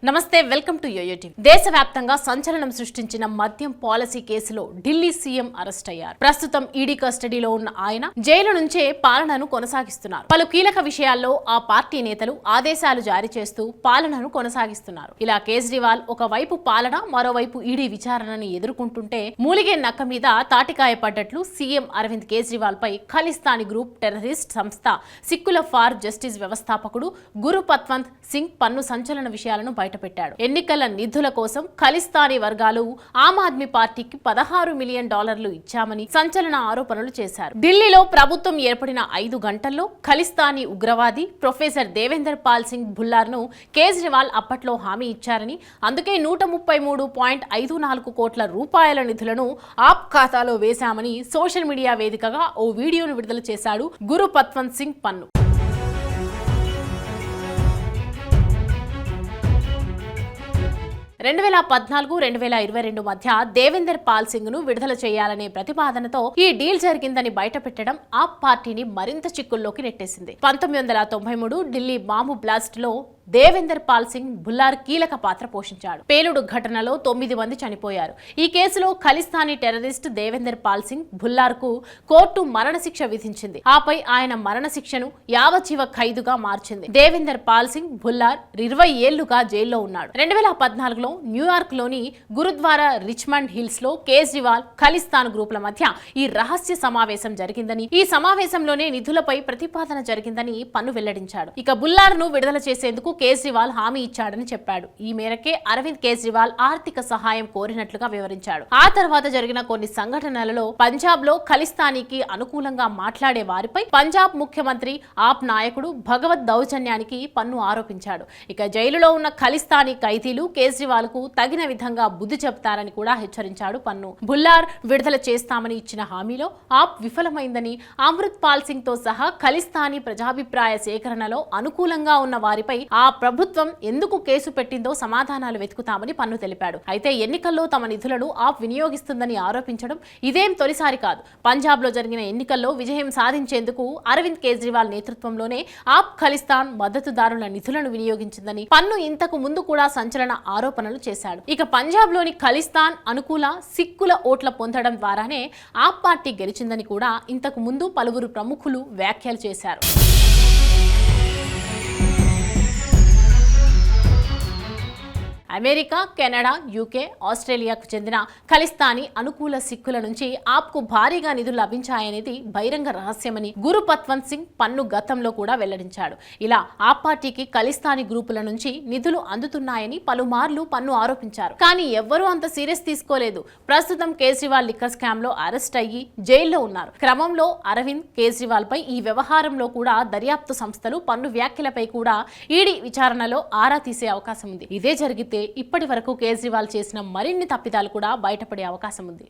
నమస్తే, welcome to yo-yo TV. దేశవ్యాప్తంగా సంచలనం సృష్టించిన మద్యం పాలసీ కేసులో ఢిల్లీ సీఎం అరెస్ట్ అయ్యారు. ప్రస్తుతం ఈడీ కస్టడీలో ఉన్న ఆయన జైలు నుంచే పాలనను కొనసాగిస్తున్నారు. పలు కీలక విషయాల్లో ఆ పార్టీ నేతలు ఆదేశాలు జారీ చేస్తూ పాలనను కొనసాగిస్తున్నారు. ఇలా కేజ్రీవాల్ ఒకవైపు పాలన, మరోవైపు ఈడీ విచారణని ఎదుర్కొంటుంటే మూలిగే నక్క మీద తాటికాయ పడ్డట్లు సీఎం అరవింద్ కేజ్రీవాల్ పై ఖలిస్తానీ గ్రూప్ టెర్రరిస్ట్ సంస్థ సిక్కుల ఫార్ జస్టిస్ వ్యవస్థాపకుడు గురు పత్వంత్ సింగ్ పన్ను సంచలన విషయాలను బయటపెట్టాడు. ఎన్నికల నిధుల కోసం ఖలిస్తానీ వర్గాలు ఆమ్ ఆద్మీ పార్టీకి $16 మిలియన్ ఇచ్చామని సంచలన ఆరోపణలు చేశారు. ఢిల్లీలో ప్రభుత్వం ఏర్పడిన 5 గంటల్లో ఖలిస్తానీ ఉగ్రవాది ప్రొఫెసర్ దేవేందర్ పాల్ సింగ్ భుల్లార్ ను కేజ్రీవాల్ అప్పట్లో హామీ ఇచ్చారని, అందుకే 133.54 కోట్ల రూపాయల నిధులను ఆప్ ఖాతాలో వేశామని సోషల్ మీడియా వేదికగా ఓ వీడియోను విడుదల చేశాడు గురు పత్వంత్ సింగ్ పన్ను. 2014-2022 మధ్య దేవేందర్ పాల్ సింగ్ ను విడుదల చేయాలనే ప్రతిపాదనతో ఈ డీల్ జరిగిందని బయటపెట్టడం ఆప్ పార్టీని మరింత చిక్కుల్లోకి నెట్టేసింది. 1993 ఢిల్లీ బాంబు బ్లాస్ట్ లో దేవేందర్ పాల్ సింగ్ భుల్లార్ కీలక పాత్ర పోషించాడు. పేలుడు ఘటనలో 9 మంది చనిపోయారు. ఈ కేసులో ఖలిస్తానీ టెర్రరిస్ట్ దేవేందర్ పాల్ సింగ్ భుల్లార్ కు కోర్టు మరణశిక్ష విధించింది. ఆపై ఆయన మరణశిక్షను యావజ్జీవ ఖైదుగా మార్చింది. దేవేందర్ పాల్ సింగ్ భుల్లార్ 20 ఏళ్లుగా జైల్లో ఉన్నాడు. 2014లో న్యూయార్క్ లోని గురుద్వారా రిచ్మండ్ హిల్స్ లో కేజ్రీవాల్ ఖలిస్తాన్ గ్రూపుల మధ్య ఈ రహస్య సమావేశం జరిగిందని, ఈ సమావేశంలోనే నిధులపై ప్రతిపాదన జరిగిందని పన్ను వెల్లడించాడు. ఇక భుల్లార్ ను విడుదల చేసేందుకు కేజ్రీవాల్ హామీ ఇచ్చాడని చెప్పాడు. ఈ మేరకే అరవింద్ కేజ్రీవాల్ ఆర్థిక సహాయం కోరినట్లుగా వివరించాడు. ఆ తర్వాత జరిగిన కొన్ని సంఘటనలలో పంజాబ్ లో ఖలిస్తానీకి అనుకూలంగా మాట్లాడే వారిపై పంజాబ్ ముఖ్యమంత్రి ఆప్ నాయకుడు భగవత్ దౌర్జన్యానికి పన్ను ఆరోపించాడు. ఇక జైలులో ఉన్న ఖలిస్తానీ ఖైదీలు కేజ్రీవాల్ కు తగిన విధంగా బుద్ధి చెబుతారని కూడా హెచ్చరించాడు పన్ను. భుల్లార్ విడుదల చేస్తామని ఇచ్చిన హామీలో ఆప్ విఫలమైందని, అమృత్ పాల్ సింగ్ తో సహా ఖలిస్తానీ ప్రజాభిప్రాయ సేకరణలో అనుకూలంగా ఉన్న వారిపై ఆ ప్రభుత్వం ఎందుకు కేసు పెట్టిందో సమాధానాలు వెతుకుతామని పన్ను తెలిపాడు. అయితే ఎన్నికల్లో తమ నిధులను ఆప్ వినియోగిస్తుందని ఆరోపించడం ఇదేం తొలిసారి కాదు. పంజాబ్ లో జరిగిన ఎన్నికల్లో విజయం సాధించేందుకు అరవింద్ కేజ్రీవాల్ నేతృత్వంలోనే ఆప్ ఖలిస్తాన్ మద్దతుదారుల నిధులను వినియోగించిందని పన్ను ఇంతకు ముందు కూడా సంచలన ఆరోపణలు చేశాడు. ఇక పంజాబ్ లోని ఖలిస్తాన్ అనుకూల సిక్కుల ఓట్ల పొందడం ద్వారానే ఆప్ పార్టీ గెలిచిందని కూడా ఇంతకు ముందు పలువురు ప్రముఖులు వ్యాఖ్యలు చేశారు. అమెరికా, కెనడా, యూకే, ఆస్ట్రేలియాకు చెందిన ఖలిస్తానీ అనుకూల సిక్కుల నుంచి ఆప్కు భారీగా నిధులు లభించాయనేది బహిరంగ రహస్యమని గురు పత్వంత్ సింగ్ పన్ను గతంలో కూడా వెల్లడించాడు. ఇలా ఆప్ పార్టీకి ఖలిస్తానీ గ్రూపుల నుంచి నిధులు అందుతున్నాయని పలుమార్లు పన్ను ఆరోపించారు. కానీ ఎవ్వరూ అంత సీరియస్ తీసుకోలేదు. ప్రస్తుతం కేజ్రీవాల్ లిక్కర్ స్కామ్ లో అరెస్ట్ అయ్యి జైల్లో ఉన్నారు. క్రమంలో అరవింద్ కేజ్రీవాల్ పై ఈ వ్యవహారంలో కూడా దర్యాప్తు సంస్థలు పన్ను వ్యాఖ్యలపై కూడా ఈడీ విచారణలో ఆరా తీసే అవకాశం ఉంది. ఇదే జరిగితే ఇప్పటి వరకు కేజ్రీవాల్ చేసిన మరిన్ని తప్పిదాలు కూడా బయటపడే అవకాశం ఉంది.